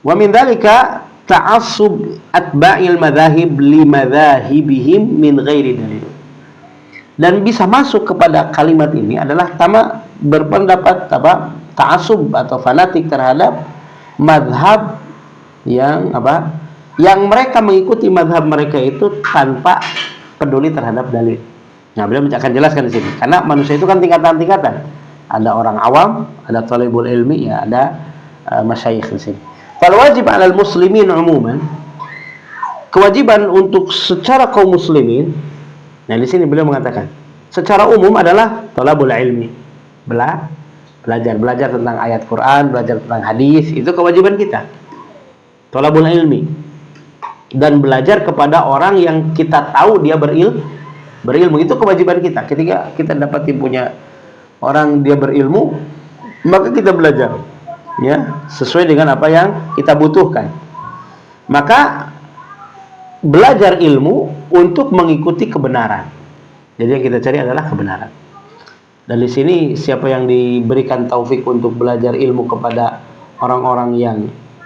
wa min dzalika ta'assub atba'il madzahib li madzahibihim min ghairi dalil. Dan bisa masuk kepada kalimat ini adalah berpendapat ta'assub atau fanatik terhadap mazhab yang mereka mengikuti mazhab mereka itu tanpa peduli terhadap dalil. Nah, beliau akan jelaskan di sini. Karena manusia itu kan tingkatan-tingkatan. Ada orang awam, ada talibul ilmi, ya ada masyayikh di sini. Fal wajib 'alal muslimin umuman, kewajiban untuk secara kaum muslimin. Nah, di sini beliau mengatakan, secara umum adalah talabul ilmi. Belajar tentang ayat Quran, belajar tentang hadis, itu kewajiban kita. Talabul ilmi. Dan belajar kepada orang yang kita tahu dia berilmu, itu kewajiban kita. Ketika kita dapat punya orang dia berilmu, maka kita belajar, ya, sesuai dengan apa yang kita butuhkan. Maka belajar ilmu untuk mengikuti kebenaran. Jadi yang kita cari adalah kebenaran. Dan di sini siapa yang diberikan taufik untuk belajar ilmu kepada orang-orang yang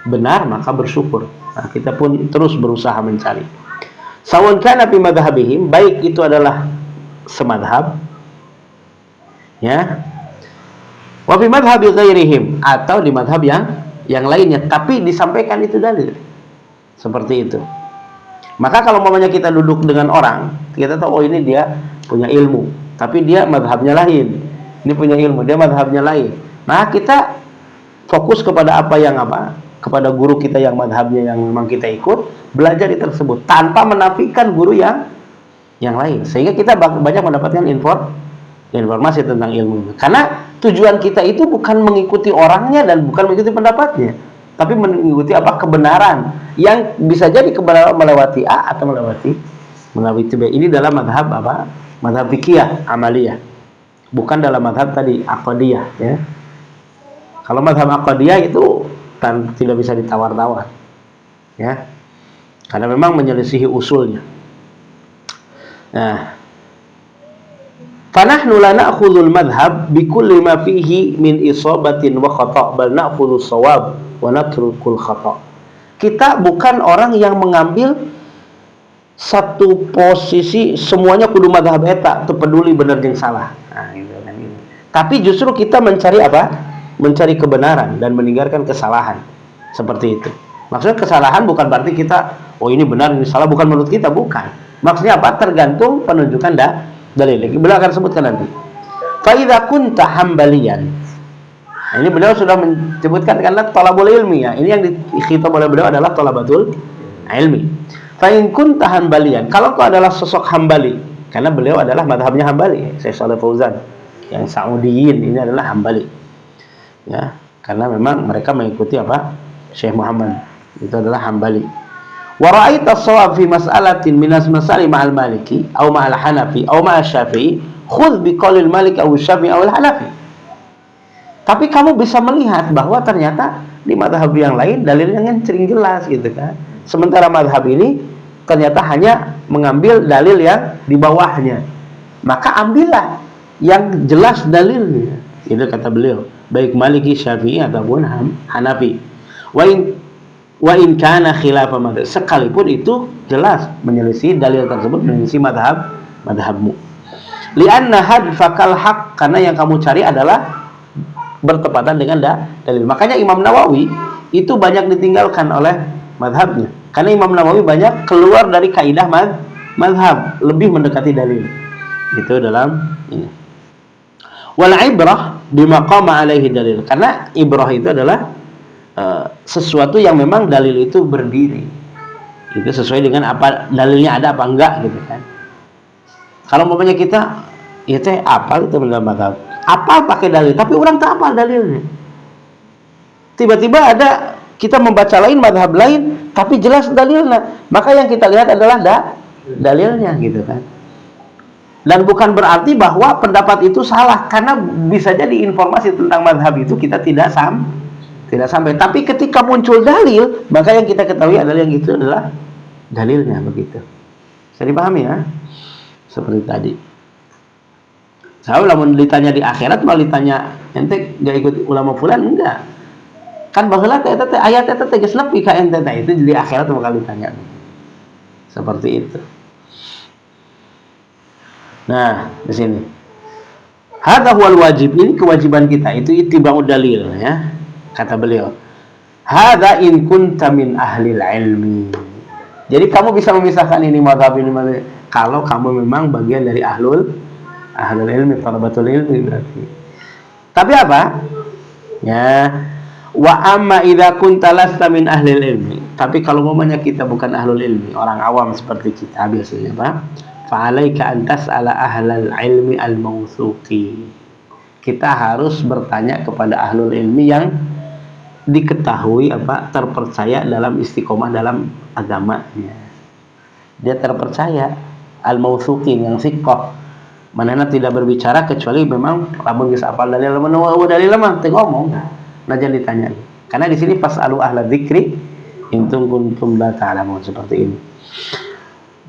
benar, maka bersyukur. Nah, kita pun terus berusaha mencari. Sawan kana fi madhhabihim, baik itu adalah semadhab, ya, wa fi madhhabi ghairihim, atau di madhab yang lainnya, tapi disampaikan itu dalil. Seperti itu. Maka kalau umpamanya kita duduk dengan orang, kita tahu oh ini dia punya ilmu, tapi dia madhabnya lain. Ini punya ilmu, dia madhabnya lain. Nah, kita fokus kepada kepada guru kita yang madhabnya yang memang kita ikut, belajar di tersebut tanpa menafikan guru yang lain, sehingga kita banyak mendapatkan informasi tentang ilmu. Karena tujuan kita itu bukan mengikuti orangnya dan bukan mengikuti pendapatnya, tapi mengikuti kebenaran yang bisa jadi kebenaran melewati A atau melewati B. Ini dalam madhab madhab fikih amaliyah, bukan dalam madhab tadi aqdiyah, ya. Kalau madhab aqdiyah itu tidak bisa ditawar-tawar, ya, karena memang menyelisihi usulnya. Nah, fanahnu la na'khudhul madhhab bi kulli ma fihi min isabatin wa khata', bal na'khudhus shawab wa natrukul khata'. Kita bukan orang yang mengambil satu posisi semuanya kudu madhab eta, teu peduli benar jeung salah. Nah, gitu kan gitu. Tapi justru kita mencari mencari kebenaran dan meninggalkan kesalahan. Seperti itu. Maksudnya kesalahan bukan berarti kita oh ini benar ini salah, bukan menurut kita, bukan. Maksudnya tergantung penunjukan dalil. Beliau akan sebutkan nanti. Fa idza kunta hambaliyan. Nah, ini beliau sudah menyebutkan karena talabul ilmi, ya. Ini yang dikhitab oleh beliau adalah talabatul ilmi. Fa in kunta hambaliyan. Kalau kau adalah sosok hambali, karena beliau adalah madhabnya hambali, Syekh Shalih Fauzan. Yang Saudiyin ini adalah hambali. Ya, karena memang mereka mengikuti Syekh Muhammad, itu adalah hambali. Wa ra'aita shawab fi mas'alatin minas mas'ali ma'al maliki aw ma'al hanafi aw ma'al syafi'i, khudh bi qaulil malik aw syafi'i aw al hanafi. Tapi kamu bisa melihat bahwa ternyata di mazhab yang lain dalilnya ngecering jelas, gitu kan. Sementara mazhab ini ternyata hanya mengambil dalil yang di bawahnya. Maka ambillah yang jelas dalilnya. Itu kata beliau, baik Maliki, Syafi'i ataupun Hanafi. Wa in kana khilafa madhhab, sekalipun itu jelas menyelisih dalil tersebut, menyelisih madhabmu. Li'anna hadfakal haq, karena yang kamu cari adalah bertepatan dengan dalil. Makanya Imam Nawawi itu banyak ditinggalkan oleh madhabnya, karena Imam Nawawi banyak keluar dari kaidah madhab, lebih mendekati dalil. Itu dalam ini. Wal ibrah bima qama alaihi dalil. Karena ibrah itu adalah sesuatu yang memang dalil itu berdiri. Itu sesuai dengan apa dalilnya ada apa enggak gitu kan. Kalau umpamanya kita ya teh apa itu dalam mazhab. Apa pakai dalil, tapi orang tak apa dalilnya. Tiba-tiba ada kita membaca lain mazhab lain tapi jelas dalilnya. Maka yang kita lihat adalah dalilnya gitu kan. Dan bukan berarti bahwa pendapat itu salah, karena bisa jadi informasi tentang mazhab itu kita tidak sampai. Tapi ketika muncul dalil, maka yang kita ketahui adalah yang itu adalah dalilnya, begitu. Bisa dipahami ya? Seperti tadi. Saya lamun ditanya di akhirat, malah ditanya ente gak ikut ulama fulan, enggak. Kan baheula teh eta teh ayat eta teh geus nepi ka ente teh, itu di akhirat bakal ditanya. Seperti itu. Nah, di sini. Hadza huwal wajib, ini kewajiban kita, itu ittiba'ud dalil ya. Kata beliau. Hadza in kunta min ahlil ilmi. Jadi kamu bisa memisahkan ini mazhab ini kalau kamu memang bagian dari ahlul ilmi, talabatul ilmi berarti. Tapi apa? Ya, wa amma idza kunta lasta min ahlil ilmi. Tapi kalau mamanya kita bukan ahlul ilmi, orang awam seperti kita biasanya, Pak. Fa'alaika an tas'ala ahlal ilmi al-mawthuqi. Kita harus bertanya kepada ahlul ilmi yang diketahui terpercaya dalam istiqomah dalam agamanya. Dia terpercaya, al-mawthuqin yang siqah. Manana tidak berbicara kecuali memang lamun geus apal dalil, lamun dalil mah teu ngomong. Najan ditanya. Karena di sini fasalu ahla dzikri in kuntum la ta'lamun, seperti ini.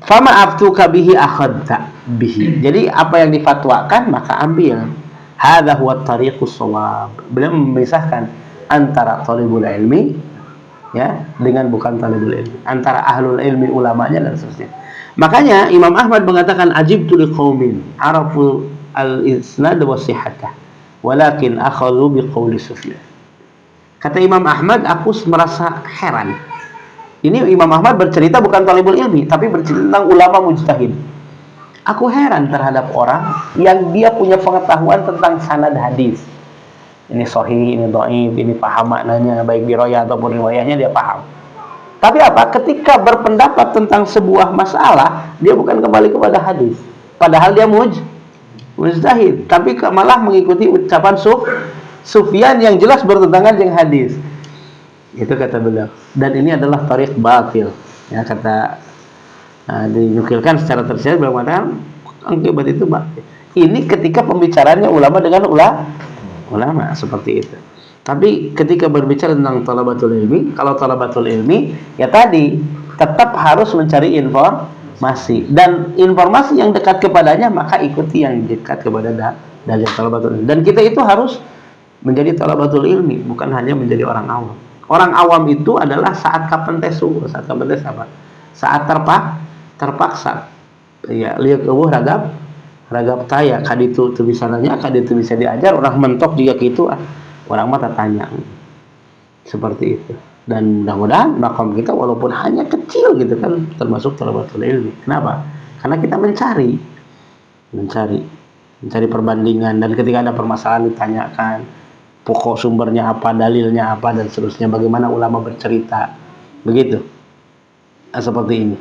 Fama aftuka bihi akhadta bihi. Jadi apa yang difatwakan maka ambil. Hadza huwa tariqus shawab. Beliau memisahkan antara talibul ilmi ya dengan bukan talibul ilmi, antara ahlul ilmi ulamanya dan seterusnya. Makanya Imam Ahmad mengatakan ajibtu liqaumin arafu al-isnad wa sihhatah walakin akhadhu biqauli Sufyan. Kata Imam Ahmad, aku merasa heran. Ini Imam Ahmad bercerita bukan talibul ilmi, tapi bercerita tentang ulama mujtahid. Aku heran terhadap orang yang dia punya pengetahuan tentang sanad hadis. Ini sahih, ini dhaif, ini paham maknanya, baik riwayat ataupun riwayahnya dia paham. Tapi apa? Ketika berpendapat tentang sebuah masalah, dia bukan kembali kepada hadis. Padahal dia mujtahid, tapi malah mengikuti ucapan Sufyan yang jelas bertentangan dengan hadis. Itu kata beliau. Dan ini adalah tariq batil. Ya, kata dinukilkan secara tersier beliau mengatakan akibat itu batil. Ini ketika pembicaranya ulama dengan ulama seperti itu. Tapi ketika berbicara tentang talabatul ilmi, kalau talabatul ilmi ya tadi tetap harus mencari informasi, dan informasi yang dekat kepadanya maka ikuti yang dekat kepada dalil talabatul ilmi. Dan kita itu harus menjadi talabatul ilmi, bukan hanya menjadi orang awam. Orang awam itu adalah saat kapan tes saat kapan tes apa? Saat terpaksa. Ya, lihat ragap taya kaditu teu bisa nanya, kaditu bisa diajar, orang mentok juga gitu orang mah tanya. Seperti itu. Dan mudah-mudahan makom kita walaupun hanya kecil gitu kan termasuk talabatul ilmi. Kenapa? Karena kita mencari perbandingan, dan ketika ada permasalahan ditanyakan pokok sumbernya apa, dalilnya apa, dan seterusnya, bagaimana ulama bercerita, begitu. Seperti ini.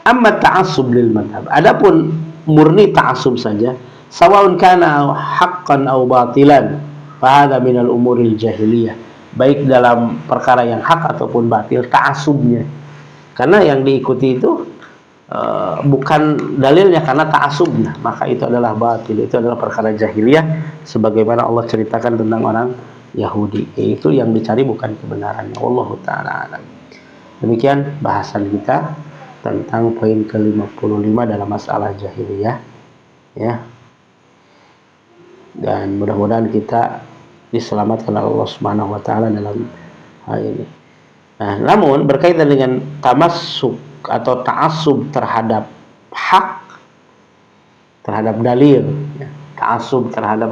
Amma ta'assub lil madhab. Adapun murni ta'assub saja, sawaun kana haqqan aw batilan, fa hadza minal umuril jahiliyah. Baik dalam perkara yang hak ataupun batil, ta'assubnya. Karena yang diikuti itu bukan dalilnya, karena ta'assubnya, maka itu adalah batil, itu adalah perkara jahiliyah, sebagaimana Allah ceritakan tentang orang Yahudi. Itu yang dicari bukan kebenarannya. Wallahu ta'ala alam. Demikian bahasan kita tentang poin ke-55 dalam masalah jahiliyah ya. Dan mudah-mudahan kita diselamatkan oleh Allah Subhanahu wa taala dalam hal ini. Nah, namun berkaitan dengan tamassuk atau ta'assub terhadap hak, terhadap dalil ya. Ta'assub terhadap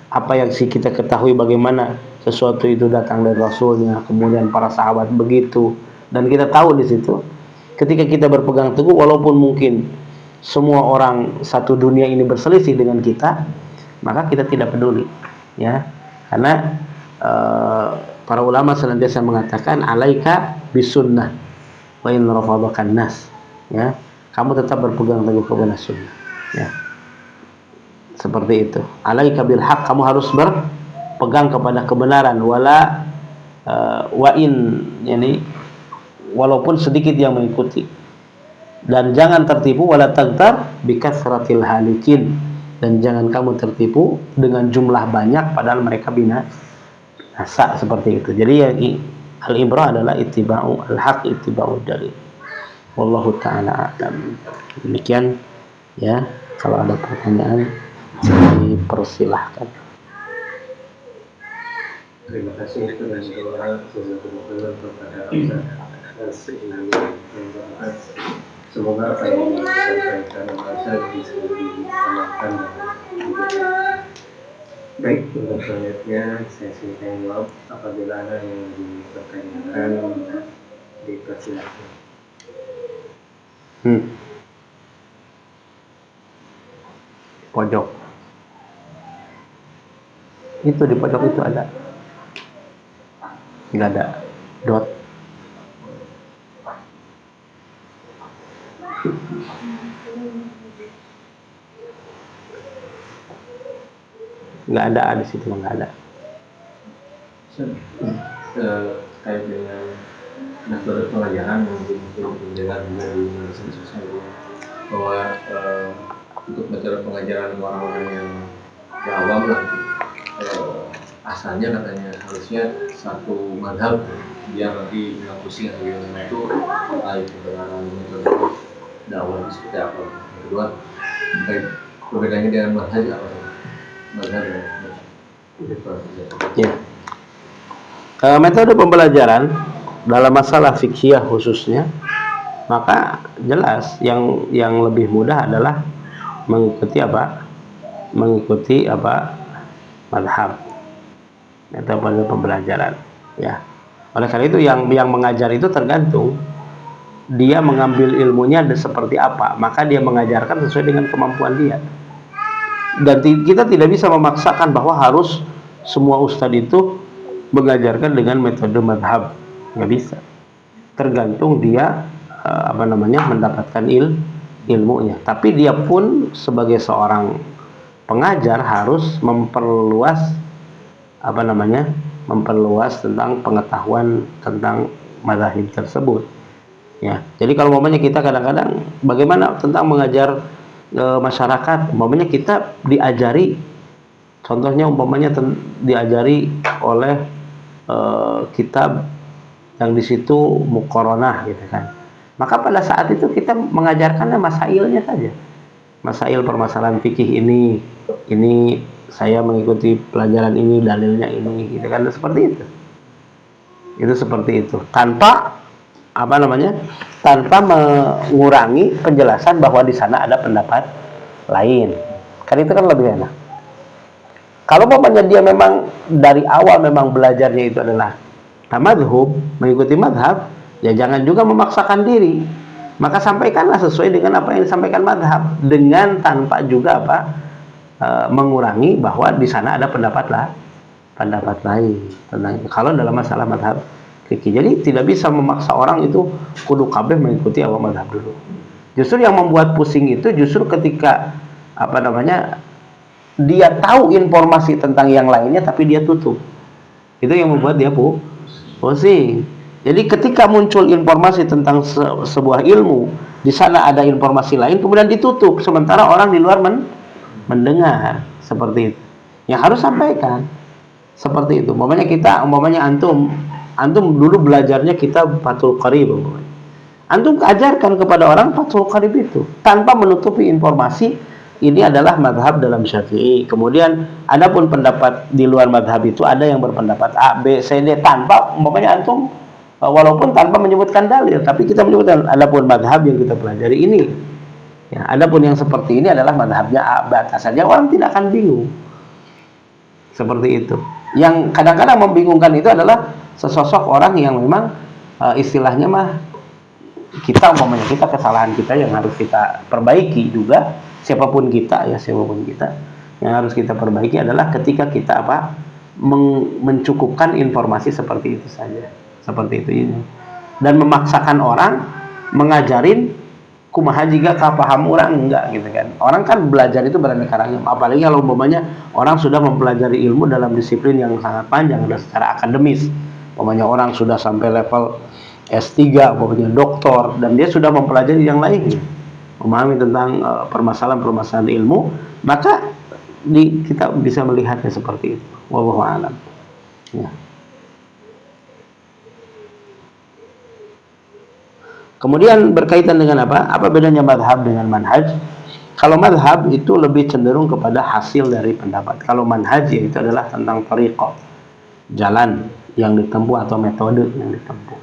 apa yang kita ketahui bagaimana sesuatu itu datang dari Rasulnya, kemudian para sahabat begitu, dan kita tahu di situ. Ketika kita berpegang teguh, walaupun mungkin semua orang satu dunia ini berselisih dengan kita, maka kita tidak peduli, ya. Karena para ulama senantiasa mengatakan alaika bisunnah wa in rafadakan nas, ya. Kamu tetap berpegang teguh kepada sunnah, ya. Seperti itu. Alaika bil haq, kamu harus berpegang kepada kebenaran, wala wa in, yani walaupun sedikit yang mengikuti. Dan jangan tertipu wala tagtar bikatsratil halikin, dan jangan kamu tertipu dengan jumlah banyak padahal mereka binasa, seperti itu. Jadi yang al-ibrah adalah ittiba'u al-haq, ittiba'u dalil. Wallahu taala a'lam. Demikian, ya. Kalau ada pertanyaan dipersilahkan. Terima kasih dengan doa kepada Ustaz ini. Semoga apa yang disampaikan Ustaz bisa diamalkan dan dihidup. Baik, untuk selanjutnya sesi tanya jawab. Apabila ada yang dipertanyakan, dipersilakan. Pojok. Itu di pojok itu ada. Nggak ada dot. Nggak ada di situ, nggak ada. Terkait dengan metode pengajaran yang mungkin mendengar dari media sosial, bahwa untuk metode pengajaran orang-orang yang awam lah, asalnya katanya harusnya satu madhab biar nanti nggak pusing atau gimana. Itu terkait kebenaran metode dakwah seperti apa? Yang kedua, terkait perbedaannya dengan madhab apa? Madhab Ya. Metode pembelajaran dalam masalah fikih khususnya, maka jelas yang lebih mudah adalah mengikuti apa? Mengikuti madhab. Metode pembelajaran, ya. Oleh karena itu yang mengajar itu tergantung dia mengambil ilmunya seperti apa, maka dia mengajarkan sesuai dengan kemampuan dia. Dan kita tidak bisa memaksakan bahwa harus semua ustadz itu mengajarkan dengan metode madhab, nggak bisa. Tergantung dia mendapatkan ilmunya. Tapi dia pun sebagai seorang pengajar harus memperluas tentang pengetahuan tentang mazhab tersebut, ya. Jadi kalau kita kadang-kadang bagaimana tentang mengajar masyarakat, kita diajari, contohnya diajari oleh kitab yang di situ muqaranah, gitu kan. Maka pada saat itu kita mengajarkannya masailnya saja, masail permasalahan fikih ini saya mengikuti pelajaran ini, dalilnya ini, gitu kan. Seperti itu tanpa tanpa mengurangi penjelasan bahwa di sana ada pendapat lain, kan itu kan lebih enak. Kalau dia memang dari awal memang belajarnya itu adalah tamadhub, mengikuti madhab, ya jangan juga memaksakan diri. Maka sampaikanlah sesuai dengan apa yang disampaikan madhab, dengan tanpa juga mengurangi bahwa di sana ada pendapat lain tentang itu. Kalau dalam masalah madhab fikih, jadi tidak bisa memaksa orang itu kudu kabeh mengikuti awal madhab dulu. Justru yang membuat pusing itu justru ketika dia tahu informasi tentang yang lainnya tapi dia tutup. Itu yang membuat dia pusing. Jadi ketika muncul informasi tentang sebuah ilmu, di sana ada informasi lain kemudian ditutup, sementara orang di luar mendengar, seperti itu. Yang harus sampaikan seperti itu. Umpamanya antum dulu belajarnya kitab Fathul Qarib, antum ajarkan kepada orang Fathul Qarib itu tanpa menutupi informasi ini adalah madhab dalam Syafi'i. Kemudian adapun pendapat di luar madhab itu ada yang berpendapat A, B, C, D, tanpa antum walaupun tanpa menyebutkan dalil, tapi kita menyebutkan adapun madhab yang kita pelajari ini, ya, adapun yang seperti ini adalah madhabnya A, B saja, orang tidak akan bingung. Seperti itu. Yang kadang-kadang membingungkan itu adalah sesosok orang yang memang istilahnya kita kesalahan kita yang harus kita perbaiki juga, siapapun kita, Yang harus kita perbaiki adalah ketika kita mencukupkan informasi seperti itu saja, seperti itu ini, dan memaksakan orang mengajarin kumaha jika kapaham orang enggak gitu kan. Orang kan belajar itu beraneka ragam, apalagi kalau umpamanya orang sudah mempelajari ilmu dalam disiplin yang sangat panjang dan secara akademis. Umpamanya orang sudah sampai level S3, umpamanya doktor, dan dia sudah mempelajari yang lainnya, memahami tentang permasalahan-permasalahan ilmu, maka kita bisa melihatnya seperti itu. Wallahu a'lam. Ya. Kemudian berkaitan dengan apa? Apa bedanya madhab dengan manhaj? Kalau madhab itu lebih cenderung kepada hasil dari pendapat. Kalau manhaj itu adalah tentang tariqah, jalan yang ditempuh atau metode yang ditempuh.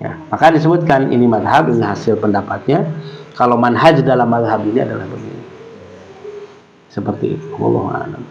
Ya, maka disebutkan ini madhab, ini hasil pendapatnya. Kalau manhaj dalam madhab ini adalah begini. Seperti itu. Wallahu a'lam.